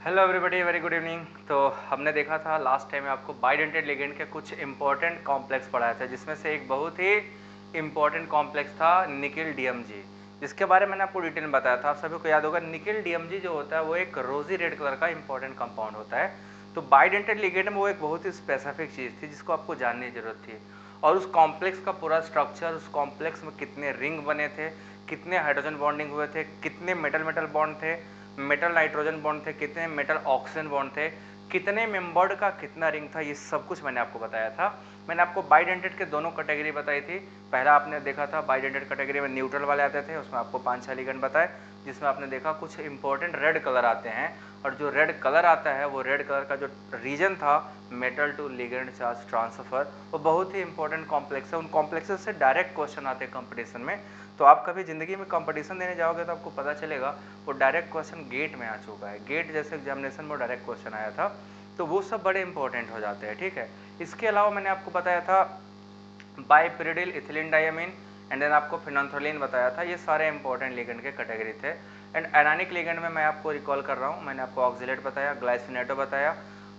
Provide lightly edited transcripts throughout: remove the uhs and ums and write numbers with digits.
Hello everybody, very good evening. तो हमने देखा था लास्ट टाइम में आपको बाइडेंटेड लिगेंड के कुछ इंपॉर्टेंट कॉम्प्लेक्स पढ़ाया था, जिसमें से एक बहुत ही इंपॉर्टेंट कॉम्प्लेक्स था निकिल डीएमजी, जिसके बारे में मैंने आपको डिटेल में बताया था। आप सभी को याद होगा, निकिल डीएमजी जो होता है वो एक रोजी रेड कलर का इंपॉर्टेंट कंपाउंड होता है। तो बाइडेंटेड लिगेंड में वो एक बहुत ही स्पेसिफिक चीज़ थी जिसको आपको जानने की जरूरत थी। और उस कॉम्प्लेक्स का पूरा स्ट्रक्चर, उस कॉम्प्लेक्स में कितने रिंग बने थे, कितने हाइड्रोजन बॉन्डिंग हुए थे, कितने मेटल मेटल बॉन्ड थे, मेटल नाइट्रोजन बॉन्ड थे, कितने मेटल ऑक्सीजन बॉन्ड थे, कितने मेंबर्ड का कितना रिंग था, ये सब कुछ मैंने आपको बताया था। मैंने आपको बाइडेंटेड के दोनों कैटेगरी बताई थी। पहला आपने देखा था बाइडेंटेड कैटेगरी में न्यूट्रल वाले आते थे, उसमें आपको 5-6 लिगेंड बताए, जिसमें आपने देखा कुछ इंपॉर्टेंट रेड कलर आते हैं। और जो रेड कलर आता है वो रेड कलर का जो रीजन था metal to ligand charge transfer, वो बहुत ही इंपॉर्टेंट कॉम्प्लेक्स है। उन कॉम्प्लेक्सेस से डायरेक्ट क्वेश्चन आते हैं कंपटीशन में। तो आप कभी जिंदगी में कंपटीशन देने जाओगे तो आपको पता चलेगा वो डायरेक्ट क्वेश्चन गेट में आ चुका है। गेट जैसे एग्जामिनेशन में डायरेक्ट क्वेश्चन आया था, तो वो सब बड़े इंपॉर्टेंट हो जाते हैं। ठीक है, इसके अलावा मैंने आपको बताया था बाइपिरिडिल इथिलीन डायमीन, एंड देन आपको फिनोल्फ्थोलीन बताया था। ये सारे इंपॉर्टेंट लिगेंड के कैटेगरी थे। एंड एनानिक लिगेंड में मैं आपको रिकॉल कर रहा हूँ, मैंने आपको ऑक्सिलेट बताया, ग्लाइसिनेटो बताया,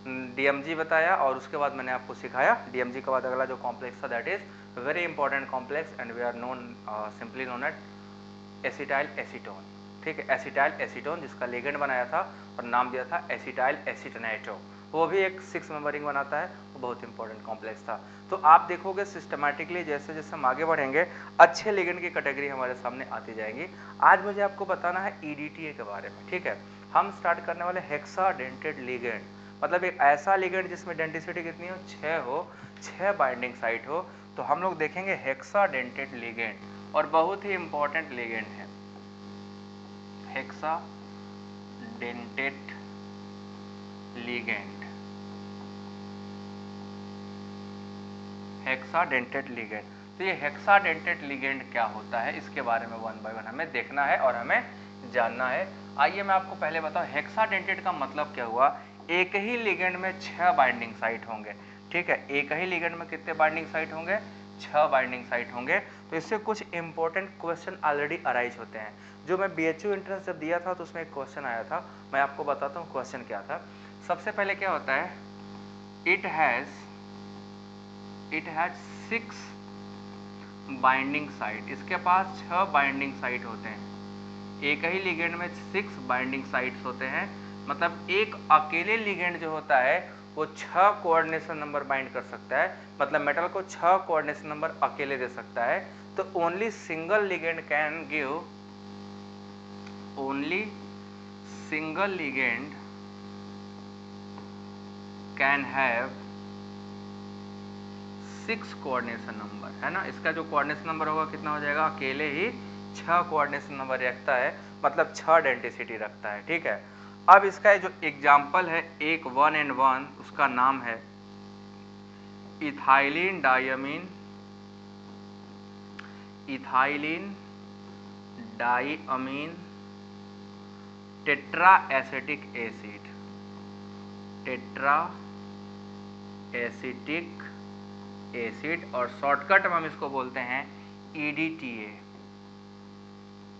डीएमजी बताया, और उसके बाद मैंने आपको सिखाया डीएमजी के बाद अगला जो कॉम्प्लेक्स था that is very important complex and we are known simply known at acetyl acetone. ठीक है, एसिटाइल एसीटोन जिसका लिगेंड बनाया था और नाम दिया था एसिटाइल एसीटोनेटो, वो भी एक 6 मेंबरिंग बनाता है, वो बहुत इंपॉर्टेंट कॉम्प्लेक्स था। तो आप देखोगे सिस्टमैटिकली जैसे जैसे हम आगे बढ़ेंगे अच्छे लिगेंड की कैटेगरी हमारे सामने आती जाएंगी। आज मुझे आपको बताना है ईडीटीए के बारे में। ठीक है, हम स्टार्ट करने वाले हेक्साडेंटेड लिगेंड, मतलब एक ऐसा लिगेंड जिसमें डेंटिसिटी कितनी हो, 6 हो, 6 बाइंडिंग साइट हो। तो हम लोग देखेंगे हेक्साडेंटेड लिगेंड, और बहुत ही इंपॉर्टेंट लिगेंड है हेक्साडेंटेड लिगेंड। हेक्साडेंटेड लिगेंड, तो ये हेक्साडेंटेड लिगेंड क्या होता है, इसके बारे में वन बाय वन हमें देखना है और हमें जानना है। आइए मैं आपको पहले बताऊं हेक्साडेंटेड का मतलब क्या हुआ। एक ही लिगेंड में 6 बाइंडिंग साइट होंगे। ठीक है, एक ही लिगेंड में कितने बाइंडिंग साइट होंगे, 6 बाइंडिंग साइट होंगे। तो इससे कुछ इंपॉर्टेंट क्वेश्चन ऑलरेडी अराइज होते हैं। जो मैं बीएचयू एंट्रेंस जब दिया था तो उसमें एक क्वेश्चन आया था, मैं आपको बताता हूँ क्वेश्चन क्या था। सबसे पहले क्या होता है, इट हैज 6 बाइंडिंग साइट, इसके पास 6 बाइंडिंग साइट होते हैं। एक ही लिगेंड में 6 बाइंडिंग साइट्स होते हैं, मतलब एक अकेले लिगेंड जो होता है वो 6 कोऑर्डिनेशन नंबर बाइंड कर सकता है, मतलब मेटल को 6 कोऑर्डिनेशन नंबर अकेले दे सकता है। तो only single ligand can give, only single ligand can have 6 coordination number, है ना। इसका जो कोऑर्डिनेशन नंबर होगा कितना हो जाएगा, अकेले ही 6 कोऑर्डिनेशन नंबर रखता है, मतलब 6 डेंटिसिटी रखता है। ठीक है, अब इसका जो एग्जाम्पल है एक 1N1, उसका नाम है ethylene diamine, ethylene diamine tetra acetic acid, tetra acetic acid, और शॉर्टकट में हम इसको बोलते हैं EDTA,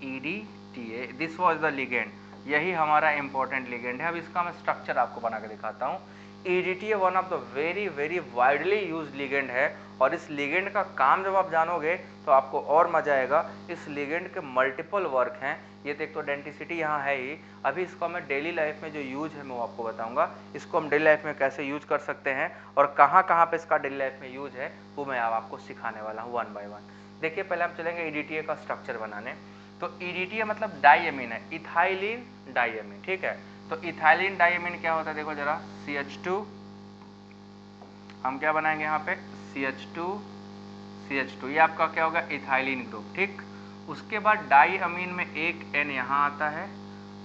EDTA, this was the ligand, यही हमारा इंपॉर्टेंट लिगेंड है। अब इसका मैं स्ट्रक्चर आपको बना के दिखाता हूँ। EDTA one of the very very widely used ligand है, और इस लिगेंड का काम जब आप जानोगे तो आपको और मजा आएगा। इस लिगेंड के मल्टीपल वर्क हैं। ये तो एक तो डेंटिसिटी यहाँ है ही, अभी इसको मैं डेली लाइफ में जो यूज है मैं आपको बताऊंगा, इसको हम डेली लाइफ में कैसे यूज कर सकते हैं और कहाँ कहाँ पे इसका डेली लाइफ में यूज है, वो मैं आपको सिखाने वाला हूँ वन बाय वन। देखिए, पहले हम चलेंगे EDTA का स्ट्रक्चर बनाने। तो EDTA मतलब डाइअमीन है, इथाइलिन डाइअमीन। ठीक है, तो इथाइलिन डाइअमीन क्या होता है, देखो जरा, CH2, हम क्या बनाएंगे यहाँ पे, CH2, ये आपका क्या होगा, इथाइलिन ग्रुप। ठीक, उसके बाद डाइअमीन में एक N यहाँ आता है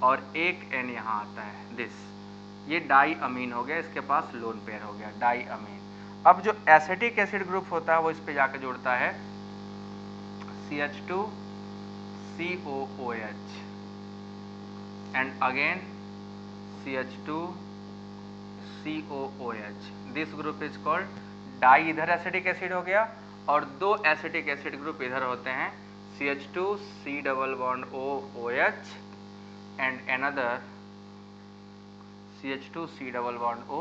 और एक N यहाँ आता है, दिस, ये डाइअमीन हो गया, इसके पास लोन पेयर हो गया डाइअमीन। अब जो एसिटिक एसिड ग्रुप होता है वो इस पे जाके जुड़ता है CH2 COOH and again CH2 COOH, this group is called di, इधर एसिटिक एसिड हो गया, और 2 एसिटिक एसिड ग्रुप इधर होते हैं CH2 C double bond OOH and another CH2 C double bond O,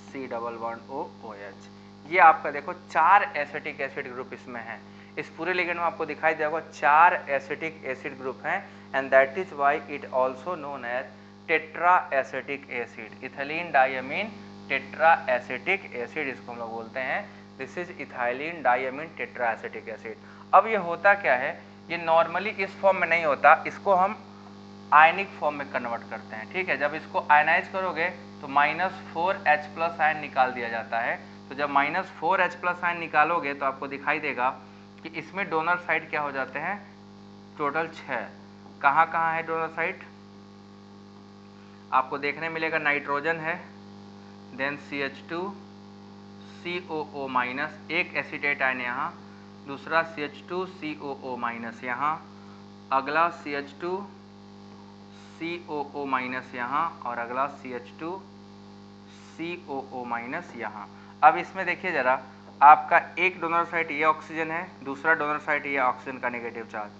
C double bond O OH। ये आपका देखो 4 एसिटिक एसिड ग्रुप इसमें है। इस पूरे लिगेंड में आपको दिखाई देगा 4 एसिटिक एसिड ग्रुप हैं, and that is why it also known as tetra acetic acid. Ethylene diamine tetra acetic acid इसको हम लोग बोलते हैं। This is ethylene diamine tetra acetic acid. अब ये होता क्या है, ये नॉर्मली इस फॉर्म में नहीं होता, इसको हम आयनिक फॉर्म में कन्वर्ट करते हैं। ठीक है, जब इसको आयनाइज करोगे तो -4H+ आयन निकाल दिया जाता है। तो जब -4H+ आयन निकालोगे तो आपको दिखाई देगा कि इसमें डोनर साइड क्या हो जाते हैं, टोटल 6। कहाँ कहाँ है डोनर साइड, आपको देखने मिलेगा नाइट्रोजन है, देन CH2 COO-, एक एसीटेट आयन यहाँ, दूसरा CH2 COO- यहाँ, अगला CH2 COO- यहाँ, और अगला CH2 COO- यहाँ। अब इसमें देखिए जरा, आपका एक डोनर साइट ये ऑक्सीजन है, दूसरा डोनर साइट ये ऑक्सीजन का नेगेटिव चार्ज,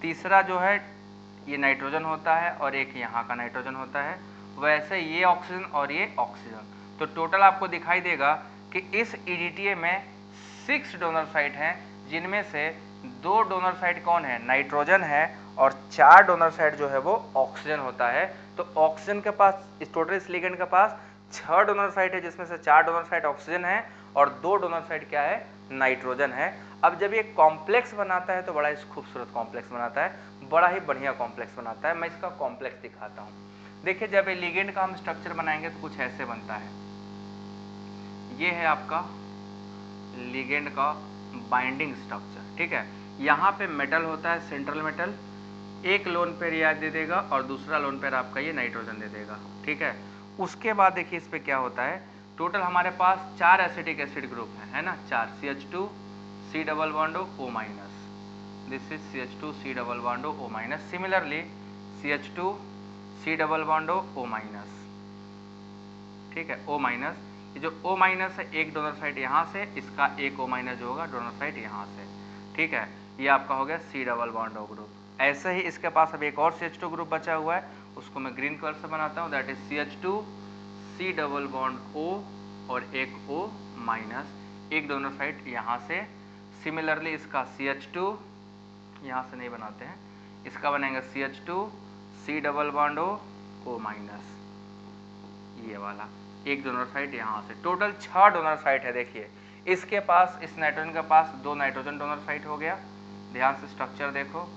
तीसरा जो है ये नाइट्रोजन होता है और एक यहाँ का नाइट्रोजन होता है। वैसे ये ऑक्सीजन और ये ऑक्सीजन, तो टोटल आपको दिखाई देगा कि इस EDTA में 6 डोनर साइट हैं, जिनमें से 2 डोनर साइट कौन है, नाइट्रोजन है, और 4 डोनर साइट जो है वो ऑक्सीजन होता है। तो ऑक्सीजन के पास इस टोटल इस लिगेंड के पास 6 डोनर साइट है, जिसमें से 4 डोनर साइट ऑक्सीजन है और 2 डोनर साइट क्या है, नाइट्रोजन है। अब जब ये कॉम्प्लेक्स बनाता है तो बड़ा ही खूबसूरत कॉम्प्लेक्स बनाता है, बड़ा ही बढ़िया कॉम्प्लेक्स बनाता है। मैं इसका कॉम्प्लेक्स दिखाता हूँ। देखिए, जब ये लिगेंड का हम स्ट्रक्चर बनाएंगे तो कुछ ऐसे बनता है। ये है आपका लिगेंड का बाइंडिंग स्ट्रक्चर। ठीक है, यहाँ पे मेटल होता है, सेंट्रल मेटल, एक लोन पेयर यह दे देगा और दूसरा लोन पेयर आपका ये नाइट्रोजन दे देगा। ठीक है, उसके बाद देखिए इस पे क्या होता है, टोटल हमारे पास 4 एसिटिक एसिड ग्रुप है ना, 4, CH2 C double bond O-, this is CH2 C double bond O-, similarly CH2 C double bond O-। ठीक है, O-, ये जो O- है, एक डोनर साइट यहाँ से, इसका एक O- जो होगा डोनर साइट यहाँ से। ठीक है, ये आपका हो गया C double bond O group. ऐसे ही इसके पास अब एक और CH2 ग्रुप बचा हुआ है, उसको मैं ग्रीन कलर से बनाता हूँ, that is CH2 C double bond O और एक O-, एक डोनर साइट यहाँ से। सिमिलरली इसका CH2 यहाँ से नहीं बनाते हैं, इसका बनेगा CH2 C double bond O-, ये वाला एक डोनर साइट यहाँ से। टोटल 6 डोनर साइट है। देखिए इसके पास, इस नाइट्रोजन के पास 2 नाइट्रोजन डोनर साइट हो गया, ध्यान से स्ट्रक्चर देखो,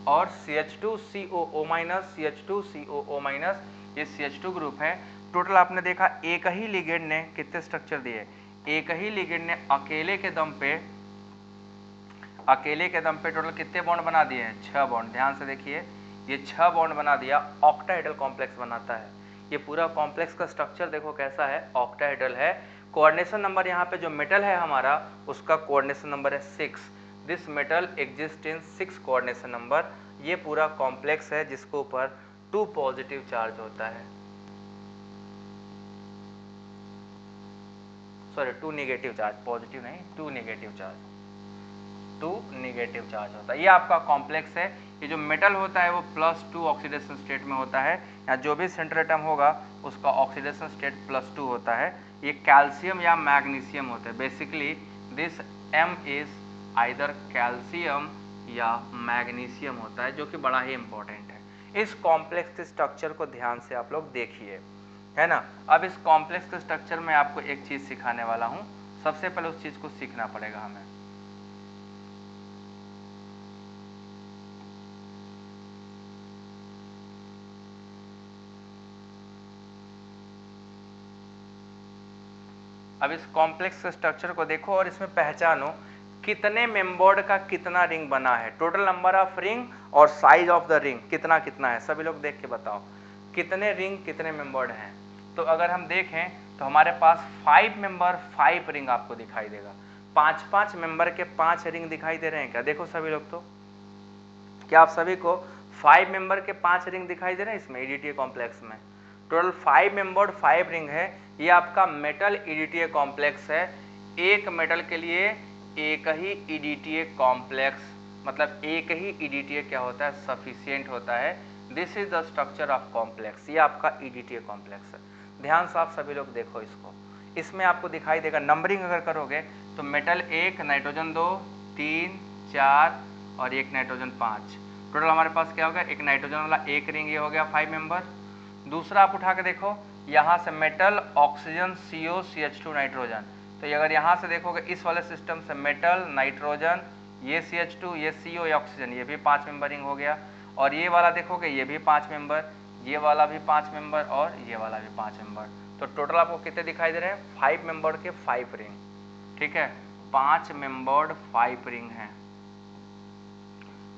और CH2 COO-, CH2 COO-, ये CH2 ग्रुप है। टोटल आपने देखा एक ही लिगेंड ने कितने स्ट्रक्चर दिए, एक ही लिगेंड ने अकेले के दम पे टोटल कितने बॉन्ड बना दिए हैं, 6 बॉन्ड। ध्यान से देखिए, ये 6 बॉन्ड बना दिया, ऑक्टाहेड्रल कॉम्प्लेक्स बनाता है। ये पूरा कॉम्प्लेक्स का स्ट्रक्चर देखो कैसा है, ऑक्टाहेड्रल है। कोऑर्डिनेशन नंबर यहाँ पे जो मेटल है हमारा, उसका कोऑर्डिनेशन नंबर है 6। This metal exist in 6 coordination number. ये पूरा कॉम्प्लेक्स है जिसके ऊपर 2 पॉजिटिव चार्ज होता है, सॉरी 2 नेगेटिव चार्ज, पॉजिटिव नहीं, 2 नेगेटिव चार्ज, 2 नेगेटिव चार्ज होता है। ये आपका कॉम्प्लेक्स है। ये जो मेटल होता है वो +2 ऑक्सीडेशन स्टेट में होता है, या जो भी सेंट्रल एटम होगा उसका ऑक्सीडेशन स्टेट +2 होता है। ये कैल्शियम या मैग्नीशियम होता है। Basically this M is either calcium या मैग्नीशियम होता है, जो कि बड़ा ही इंपॉर्टेंट है। इस कॉम्प्लेक्स के स्ट्रक्चर को ध्यान से आप लोग देखिए, है ना। अब इस कॉम्प्लेक्स के स्ट्रक्चर में आपको एक चीज सिखाने वाला हूँ। सबसे पहले उस चीज को सीखना पड़ेगा हमें। अब इस कॉम्प्लेक्स स्ट्रक्चर को देखो और इसमें पहचानो कितने मेंबर्ड का कितना रिंग बना है, टोटल नंबर ऑफ रिंग और साइज ऑफ द रिंग कितना कितना है। सभी लोग देख के बताओ कितने रिंग कितने मेंबर्ड हैं। तो अगर हम देखें तो हमारे पास 5 मेंबर 5 रिंग आपको दिखाई देगा। 5-5 मेंबर के 5 रिंग दिखाई दे रहे हैं क्या, देखो सभी लोग, तो क्या आप सभी को 5 मेंबर के 5 रिंग दिखाई दे रहे हैं इसमें EDTA कॉम्प्लेक्स में। टोटल 5 मेंबर्ड 5 रिंग है। ये आपका मेटल EDTA कॉम्प्लेक्स है। एक मेटल के लिए एक ही EDTA कॉम्प्लेक्स मतलब एक ही EDTA क्या होता है, सफिशियंट होता है। This is the structure of complex, ये आपका EDTA कॉम्प्लेक्स है। ध्यान से आप सभी लोग देखो इसको, इसमें आपको दिखाई देगा नंबरिंग अगर करोगे तो मेटल 1, नाइट्रोजन 2, 3, 4 और एक नाइट्रोजन 5, टोटल हमारे पास क्या होगा, एक नाइट्रोजन वाला एक रिंग, ये हो गया 5 मेंबर। दूसरा आप उठा के देखो, यहाँ से metal, oxygen, CO, CH2 nitrogen, तो ये अगर यहाँ से देखोगे इस वाले सिस्टम से मेटल, नाइट्रोजन, ये CH2, ये CO, ये ऑक्सीजन, ये भी 5 मेंबरिंग हो गया। और ये वाला देखोगे ये भी 5 मेंबर, ये वाला भी 5 मेंबर और ये वाला भी 5 मेंबर। तो टोटल आपको कितने दिखाई दे रहे हैं, 5 मेंबर के 5 रिंग, ठीक है, 5 मेंबर्ड 5 रिंग हैं,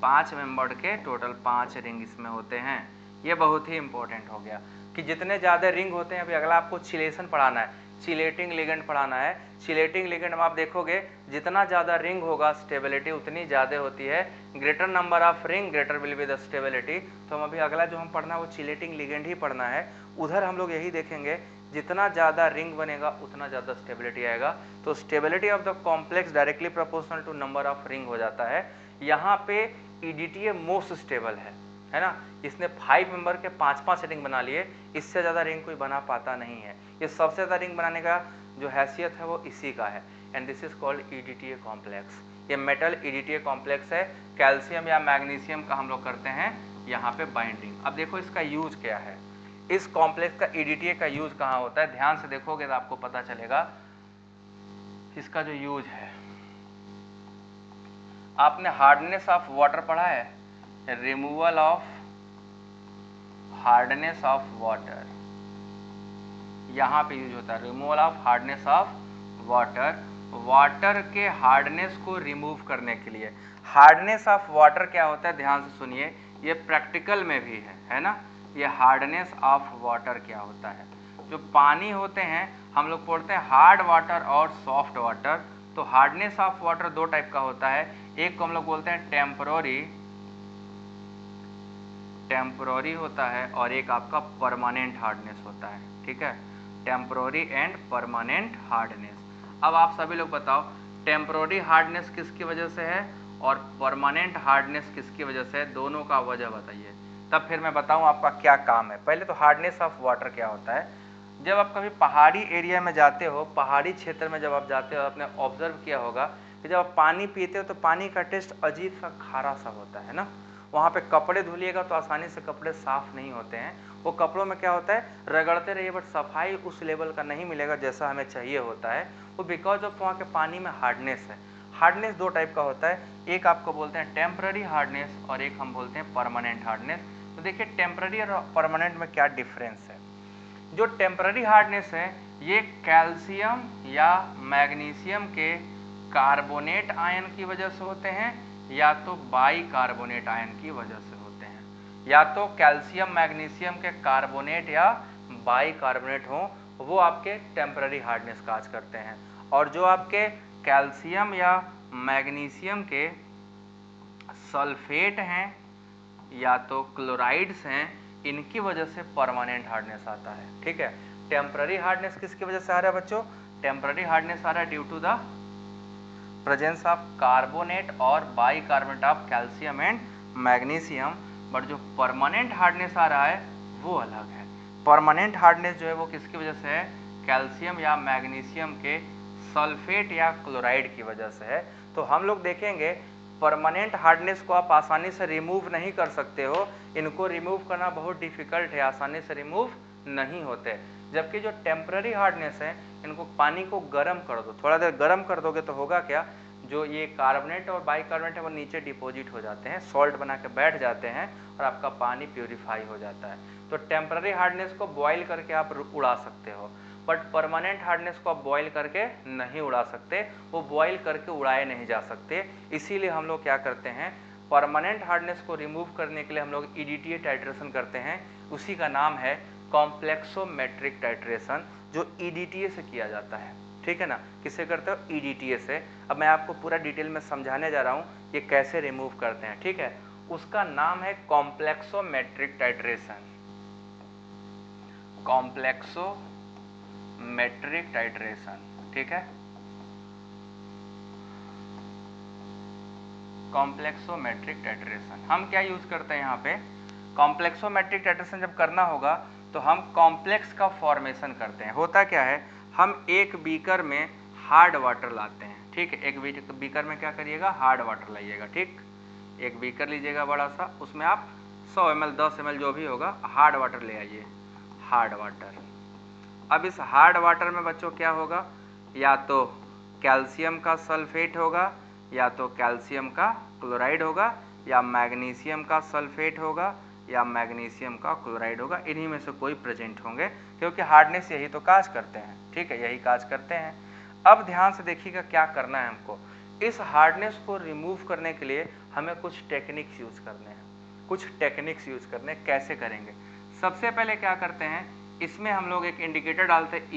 5 मेंबर्ड के टोटल 5 रिंग इसमें होते हैं। ये बहुत ही इंपॉर्टेंट हो गया कि जितने ज़्यादा रिंग होते हैं, अभी अगला आपको चिलेशन पढ़ाना है, चिलेटिंग लिगेंड पढ़ाना है। चिलेटिंग लिगेंड में आप देखोगे जितना ज़्यादा रिंग होगा स्टेबिलिटी उतनी ज़्यादा होती है, greater number of ring greater will be the stability. तो हम अभी अगला जो हम पढ़ना है वो चिलेटिंग लिगेंड ही पढ़ना है। उधर हम लोग यही देखेंगे जितना ज़्यादा रिंग बनेगा उतना ज़्यादा स्टेबिलिटी आएगा। तो stability of the complex directly proportional to number of ring हो जाता है। यहाँ पे EDTA मोस्ट स्टेबल है ना, इसने 5 मेंबर के 5-5 रिंग बना लिए, इससे ज़्यादा रिंग कोई बना पाता नहीं है। ये सबसे ज़्यादा रिंग बनाने का जो हैसियत है वो इसी का है, and this is called EDTA complex. ये मेटल EDTA कॉम्प्लेक्स है। कैल्शियम या मैग्नीशियम का हम लोग करते हैं यहाँ पे बाइंडिंग। अब देखो इसका यूज क्या है, इस कॉम्प्लेक्स का EDTA का यूज कहाँ होता है, ध्यान से देखोगे तो आपको पता चलेगा इसका जो यूज है। आपने हार्डनेस ऑफ वाटर पढ़ा है, removal of hardness of water, यहाँ पे यूज होता है removal of hardness of water. Water के हार्डनेस को रिमूव करने के लिए। हार्डनेस ऑफ वाटर क्या होता है, ध्यान से सुनिए, ये प्रैक्टिकल में भी है ना। ये हार्डनेस ऑफ वाटर क्या होता है, जो पानी होते हैं हम लोग पढ़ते हैं हार्ड वाटर और सॉफ्ट वाटर। तो हार्डनेस ऑफ वाटर दो टाइप का होता है, एक को हम लोग बोलते हैं टेम्पररी होता है और एक आपका परमानेंट हार्डनेस होता है, ठीक है, टेम्पररी एंड परमानेंट हार्डनेस। अब आप सभी लोग बताओ टेम्पररी हार्डनेस किसकी वजह से है और परमानेंट हार्डनेस किसकी वजह से है, दोनों का वजह बताइए, तब फिर मैं बताऊं आपका क्या काम है। पहले तो हार्डनेस ऑफ वाटर क्या होता है, जब आप कभी पहाड़ी एरिया में जाते हो, पहाड़ी क्षेत्र में जब आप जाते हो, आपने ऑब्जर्व किया होगा कि जब आप पानी पीते हो तो पानी का टेस्ट अजीब सा खारा सा होता है ना। वहाँ पे कपड़े धुलिएगा तो आसानी से कपड़े साफ नहीं होते हैं, वो कपड़ों में क्या होता है रगड़ते रहिए बट सफाई उस लेवल का नहीं मिलेगा जैसा हमें चाहिए होता है। वो बिकॉज ऑफ वहाँ के पानी में हार्डनेस है। हार्डनेस दो टाइप का होता है, एक आपको बोलते हैं टेम्पररी हार्डनेस और एक हम बोलते हैं परमानेंट हार्डनेस। तो देखिए टेम्पररी और परमानेंट में क्या डिफरेंस है। जो टेम्पररी हार्डनेस है ये कैल्शियम या मैग्नीशियम के कार्बोनेट आयन की वजह से होते हैं या तो बाई कार्बोनेट आयन की वजह से होते हैं, या तो कैल्शियम मैग्नीशियम के कार्बोनेट या बाई कार्बोनेट हो, वो आपके टेम्पररी हार्डनेस काज करते हैं। और जो आपके कैल्शियम या मैग्नीशियम के सल्फेट हैं या तो क्लोराइड्स हैं, इनकी वजह से परमानेंट हार्डनेस आता है, ठीक है। टेम्पररी हार्डनेस किसकी वजह से आ रहा है बच्चों, टेम्पररी हार्डनेस आ रहा है due to the presence of carbonate और bicarbonate of calcium and magnesium. But जो परमानेंट हार्डनेस आ रहा है वो अलग है। परमानेंट हार्डनेस जो है वो किसकी वजह से है, कैल्शियम या मैग्नीशियम के सल्फेट या क्लोराइड की वजह से है। तो हम लोग देखेंगे परमानेंट हार्डनेस को आप आसानी से रिमूव नहीं कर सकते हो, इनको रिमूव करना बहुत डिफिकल्ट है, आसानी से रिमूव नहीं होते। जबकि जो टेम्पररी हार्डनेस है इनको पानी को गर्म कर दो, थोड़ा देर गर्म कर दोगे तो होगा क्या, जो ये कार्बोनेट और बाइकार्बोनेट है वो नीचे डिपॉजिट हो जाते हैं, सॉल्ट बना के बैठ जाते हैं और आपका पानी प्यूरिफाई हो जाता है। तो टेम्पररी हार्डनेस को बॉयल करके आप उड़ा सकते हो, बट परमानेंट हार्डनेस को आप बॉयल करके नहीं उड़ा सकते, वो बॉयल करके उड़ाए नहीं जा सकते। इसीलिए हम लोग क्या करते हैं, परमानेंट हार्डनेस को रिमूव करने के लिए हम लोग EDTA टाइट्रेशन करते हैं, उसी का नाम है कॉम्प्लेक्सोमेट्रिक टाइट्रेशन, जो EDTA से किया जाता है, ठीक है ना। किससे करते हो, EDTA से। अब मैं आपको पूरा डिटेल में समझाने जा रहा हूँ ये कैसे रिमूव करते हैं, ठीक है। उसका नाम है कॉम्प्लेक्सोमेट्रिक टाइट्रेशन, कॉम्प्लेक्सोमेट्रिक टाइट्रेशन, ठीक है, कॉम्प्लेक्सोमेट्रिक टाइट्रेशन। हम क्या यूज करते हैं यहाँ पे, कॉम्प्लेक्सोमेट्रिक टाइट्रेशन जब करना होगा तो हम कॉम्प्लेक्स का फॉर्मेशन करते हैं। होता क्या है, हम एक बीकर में हार्ड वाटर लाते हैं, ठीक है, एक बीकर में क्या करिएगा, हार्ड वाटर लाइएगा, ठीक, एक बीकर लीजिएगा बड़ा सा, उसमें आप 100 ml 10 ml जो भी होगा हार्ड वाटर ले आइए, हार्ड वाटर। अब इस हार्ड वाटर में बच्चों क्या होगा, या तो कैल्शियम का सल्फेट होगा, या तो कैल्शियम का क्लोराइड होगा, या मैग्नीशियम का सल्फेट होगा, या मैग्नीशियम का क्लोराइड होगा। इन्हीं में से कोई प्रेजेंट होंगे, क्योंकि हार्डनेस यही तो काज करते हैं, ठीक है, यही काज करते हैं। अब ध्यान से देखिएगा क्या करना है हमको, इस हार्डनेस को रिमूव करने के लिए हमें कुछ टेक्निक्स यूज करने हैं, कुछ टेक्निक्स यूज करने हैं। कैसे करेंगे, सबसे पहले क्या करते हैं, इसमें हम लोग एक इंडिकेटर डालते हैं,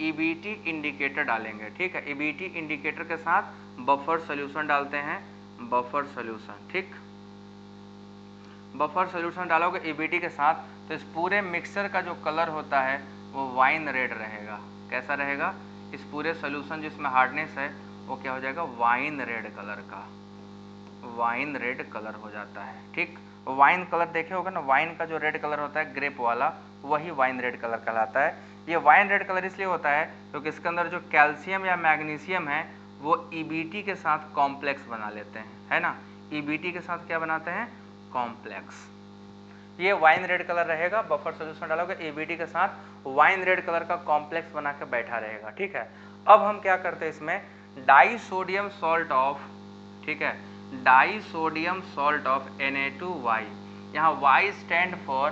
ईबीटी इंडिकेटर डालेंगे, ठीक है, ईबीटी इंडिकेटर के साथ बफर सोल्यूशन डालते हैं, बफर सोल्यूशन, ठीक, बफर सोल्यूशन डालोगे ईबीटी के साथ तो इस पूरे मिक्सचर का जो कलर होता है वो वाइन रेड रहेगा। कैसा रहेगा, इस पूरे सोल्यूशन जिसमें हार्डनेस है वो क्या हो जाएगा, वाइन रेड कलर का, वाइन रेड कलर हो जाता है, ठीक। वाइन कलर देखे होगा ना, वाइन का जो रेड कलर होता है ग्रेप वाला, वही वाइन रेड कलर कहलाता है। ये वाइन रेड कलर इसलिए होता है क्योंकि इसके अंदर जो कैल्शियम या मैग्नीशियम है वो ईबीटी के साथ कॉम्प्लेक्स बना लेते हैं, है ना, ईबीटी के साथ क्या बनाते हैं, कॉम्प्लेक्स। ये वाइन रेड कलर रहेगा, बफर सोल्यूशन डालोगे ईबीटी के साथ वाइन रेड कलर का कॉम्प्लेक्स बना के बैठा रहेगा, ठीक है। अब हम क्या करते हैं, इसमें डाई सोडियम सॉल्ट ऑफ, ठीक है, die sodium salt of Na2Y, यहाँ Y stand for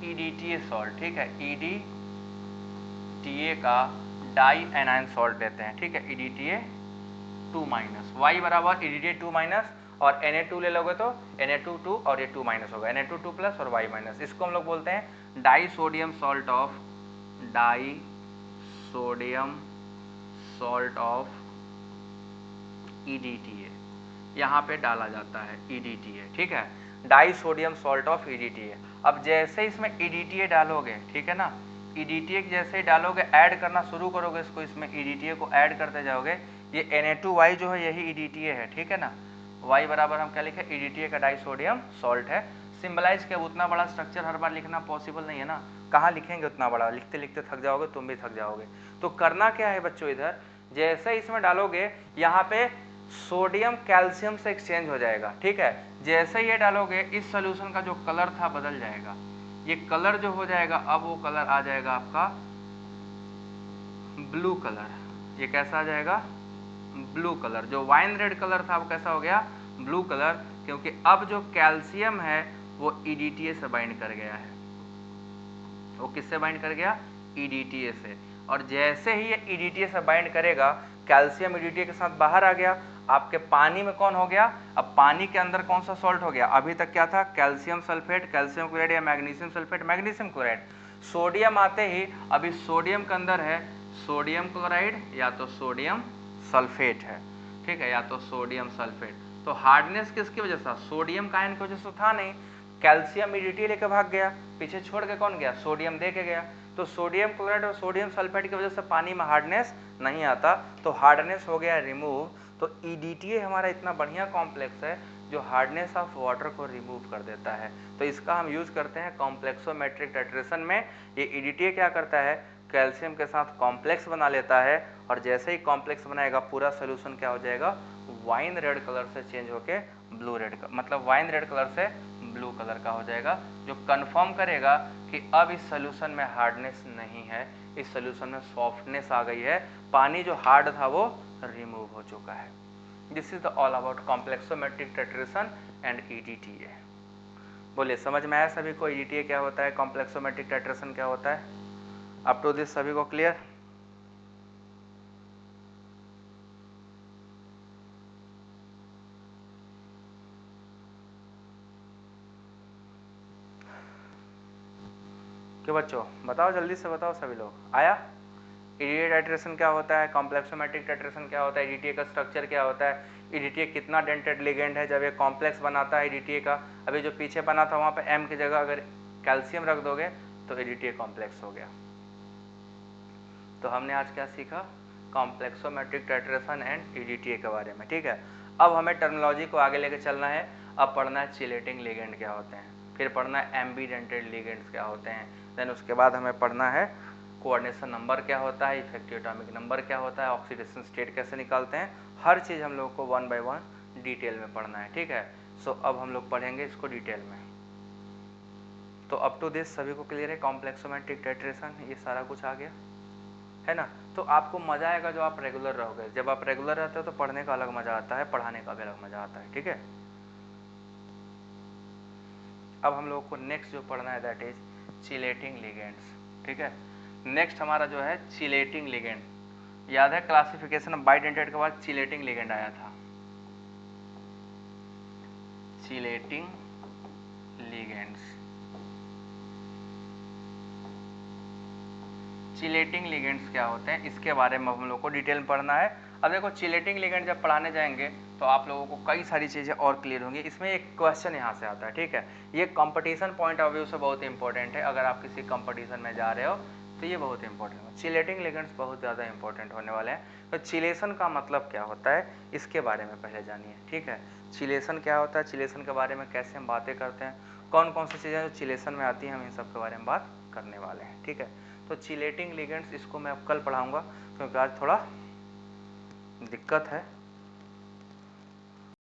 EDTA salt, ठीक है, EDTA का डाई एनाइन सॉल्ट लेते हैं, ठीक है, EDTA 2- Y बराबर EDTA 2- और Na2 ले लोगे तो Na2 2 और ये 2- होगा, Na2 2+ और Y-। इसको हम लोग बोलते हैं die sodium salt of, die sodium salt of EDTA, यहाँ पे डाला जाता है EDTA, ठीक है, die sodium salt of EDTA। अब जैसे इसमें EDTA डालोगे, ठीक है ना, EDTA जैसे डालोगे, ऐड करना शुरू करोगे इसको, इसमें EDTA को ऐड करते जाओगे, ये Na2Y जो है यही EDTA है, ठीक है ना, Y बराबर हम क्या लिखे, EDTA का डाई सोडियम सॉल्ट है। सिंबलाइज के उतना बड़ा स्ट्रक्चर हर बार लिखना पॉसिबल नहीं है ना, कहाँ लिखेंगे उतना बड़ा, लिखते लिखते थक जाओगे, तुम भी थक जाओगे। तो करना क्या है बच्चों, इधर जैसे इसमें डालोगे यहाँ पे सोडियम कैल्शियम से एक्सचेंज हो जाएगा, ठीक है, जैसे ये डालोगे इस सोल्यूशन का जो कलर था बदल जाएगा, ये कलर जो हो जाएगा अब वो कलर आ जाएगा आपका ब्लू कलर। ये कैसा आ जाएगा, ब्लू कलर। जो वाइन रेड कलर था वो कैसा हो गया, ब्लू कलर, क्योंकि अब जो कैल्शियम है वो EDTA से बाइंड कर गया है। वो किससे बाइंड कर गया, EDTA से। और जैसे ही ये EDTA से बाइंड करेगा, कैल्शियम EDTA के साथ बाहर आ गया, आपके पानी में कौन हो गया, अब पानी के अंदर कौन सा सॉल्ट हो गया, अभी तक क्या था, कैल्शियम सल्फेट, कैल्शियम क्लोराइड या magnesium sulphate, magnesium chloride. Sodium आते ही अभी सोडियम के अंदर है सोडियम क्लोराइड या तो सोडियम सल्फेट है, ठीक है, या तो सोडियम सल्फेट। तो हार्डनेस किसकी वजह से, सोडियम का आयन की वजह से था नहीं, कैल्शियम EDTA लेके भाग गया, पीछे छोड़ के कौन गया, सोडियम दे के गया। तो सोडियम क्लोराइड और सोडियम सल्फेट की वजह से पानी में हार्डनेस नहीं आता, तो हार्डनेस हो गया रिमूव। तो EDTA हमारा इतना बढ़िया कॉम्प्लेक्स है जो हार्डनेस ऑफ वाटर को रिमूव कर देता है। तो इसका हम यूज करते हैं कॉम्प्लेक्सोमेट्रिक टाइट्रेशन में। ये EDTA क्या करता है, कैल्शियम के साथ कॉम्प्लेक्स बना लेता है, और जैसे ही कॉम्प्लेक्स बनाएगा पूरा सोल्यूशन क्या हो जाएगा, वाइन रेड कलर से चेंज होके ब्लू रेड, मतलब वाइन रेड कलर से ब्लू कलर का हो जाएगा, जो कंफर्म करेगा कि अब इस सोल्यूशन में हार्डनेस नहीं है, इस सोल्यूशन में सॉफ्टनेस आ गई है, पानी जो हार्ड था वो रिमूव हो चुका है। This is the all about complexometric titration and EDTA। बोलिए समझ में आया सभी को, EDTA क्या होता है, कॉम्प्लेक्सोमेट्रिक टाइट्रेशन क्या होता है, अप टू दिस सभी को क्लियर। क्यों बच्चों, बताओ जल्दी से बताओ सभी लोग, आया। EDTA टाइट्रेशन क्या होता है, कॉम्प्लेक्सोमेट्रिक टाइट्रेशन क्या होता है, EDTA का स्ट्रक्चर क्या होता है, EDTA कितना डेंटेड लिगेंड है जब ये कॉम्प्लेक्स बनाता है EDTA का। अभी जो पीछे बना था वहाँ पे M की जगह अगर कैल्शियम रख दोगे तो EDTA कॉम्प्लेक्स हो गया। तो हमने आज क्या सीखा, कॉम्प्लेक्सोमेट्रिक टाइट्रेशन एंड EDTA के बारे में, ठीक है। अब हमें टर्मिनोलॉजी को आगे लेके चलना है। अब पढ़ना है चिलेटिंग लिगेंड क्या होते हैं, फिर पढ़ना है एम्बीडेंटेड लिगेंड्स क्या होते हैं, देन उसके बाद हमें पढ़ना है कोऑर्डिनेशन नंबर क्या होता है, इफेक्टिव एटॉमिक नंबर क्या होता है, ऑक्सीडेशन स्टेट कैसे निकालते हैं, हर चीज़ हम लोग को 1 बाय 1 डिटेल में पढ़ना है, ठीक है। सो अब हम लोग पढ़ेंगे इसको डिटेल में। तो अप टू दिस सभी को क्लियर है, कॉम्प्लेक्सोमेट्रिक टाइट्रेशन ये सारा कुछ आ गया है ना। तो आपको मज़ा आएगा जो आप रेगुलर रहोगे। जब आप रेगुलर रहते हो तो पढ़ने का अलग मज़ा आता है, पढ़ाने का भी अलग मज़ा आता है, ठीक है। अब हम लोगों को नेक्स्ट जो पढ़ना है दैट इज चिलेटिंग लिगेंड्स, ठीक है। नेक्स्ट हमारा जो है चिलेटिंग लिगेंड, याद है क्लासिफिकेशन बाइडेंटेड के बाद चिलेटिंग लिगेंड आया था। चिलेटिंग लिगेंड्स, चिलेटिंग लिगेंड्स क्या होते हैं इसके बारे में हम लोग को डिटेल में पढ़ना है। अब देखो चिलेटिंग लिगेंड जब पढ़ाने जाएंगे तो आप लोगों को कई सारी चीज़ें और क्लियर होंगी। इसमें एक क्वेश्चन यहाँ से आता है, ठीक है। ये कंपटीशन पॉइंट ऑफ व्यू से बहुत इंपॉर्टेंट है। अगर आप किसी कंपटीशन में जा रहे हो तो ये बहुत इंपॉर्टेंट है। चिलेटिंग लिगेंड्स बहुत ज़्यादा इंपॉर्टेंट होने वाले हैं। तो चिलेशन का मतलब क्या होता है इसके बारे में पहले जानिए, ठीक है। चिलेशन क्या होता है, चिलेशन के बारे में कैसे हम बातें करते हैं, कौन कौन सी चीज़ें जो चिलेशन में आती हैं, हम इन सब के बारे में बात करने वाले हैं, ठीक है। तो चिलेटिंग लिगेंड्स इसको मैं अब कल पढ़ाऊंगा क्योंकि आज थोड़ा दिक्कत है,